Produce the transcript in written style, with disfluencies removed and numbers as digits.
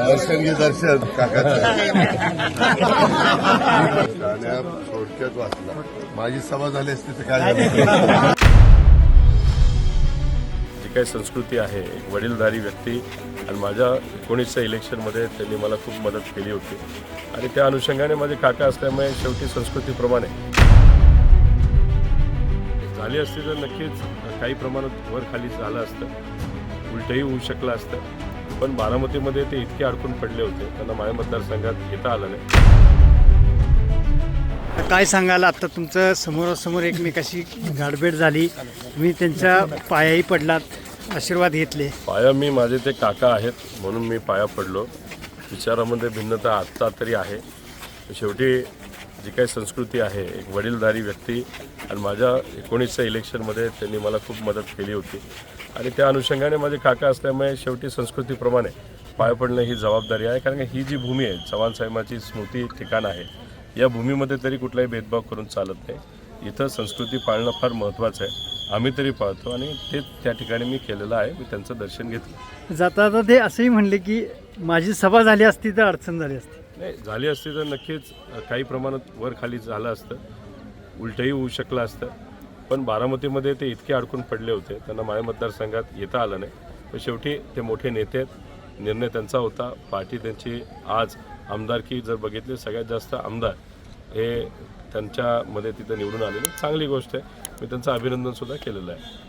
दर्शन घे दर्शन काकाचं गाण्या थोडक्यात वाचला. माझी सभा झाली असती तर काय झालं. जी काही संस्कृती आहे, एक वडीलधारी व्यक्ती आणि माझ्या 19च्या इलेक्शनमध्ये त्यांनी मला खूप मदत केली होती आणि त्या अनुषंगाने माझे काका असल्यामुळे शेवटी संस्कृतीप्रमाणे झाली असती तर नक्कीच काही प्रमाणात वर खाली झालं असतं, उलटही होऊ शकलं असतं. पण बारामतीमध्ये ते इतके अडकून पडले होते, त्यांना माझ्या मतदारसंघात येता आलं नाही. काय सांगाल, आता तुमचं समोरासमोर एकमेकाशी गाठभेट झाली, तुम्ही त्यांच्या पायाही पडलात, आशीर्वाद घेतले. पाया मी माझे ते काका आहेत म्हणून मी पाया पडलो. विचारामध्ये भिन्नता आत्ता तरी आहे. शेवटी जी काही संस्कृती आहे, एक वडीलधारी व्यक्ती आणि माझ्या 19च्या इलेक्शनमध्ये त्यांनी मला खूप मदत केली होती आणि त्या अनुषंगाने माझे काका असल्यामुळे शेवटी संस्कृतीप्रमाणे पाया पडणं ही जबाबदारी आहे. कारण ही जी भूमी आहे, चव्हाणसाहेबांची स्मृती ठिकाण आहे, या भूमीमध्ये तरी कुठलाही भेदभाव करून चालत नाही. इथं संस्कृती पाळणं फार महत्त्वाचं आहे. आम्ही तरी पाळतो आणि ते त्या ठिकाणी मी केलेलं आहे. मी त्यांचं दर्शन घेतलं. जाता जाता ते असंही म्हणले की माझी सभा झाली असती तर अडचण झाली असती. नाही, झाली असती तर नक्कीच काही प्रमाणात वर खाली झालं असतं, उलटही होऊ शकलं असतं. पण बारामतीमध्ये ते इतके अडकून पडले होते, त्यांना माझ्या मतदारसंघात येता आलं नाही. पण शेवटी ते मोठे नेते आहेत, निर्णय त्यांचा होता. पार्टी त्यांची आज आमदारकी जर बघितली, सगळ्यात जास्त आमदार हे त्यांच्यामध्ये तिथं निवडून आलेले, चांगली गोष्ट आहे. मी त्यांचं अभिनंदनसुद्धा केलेलं आहे.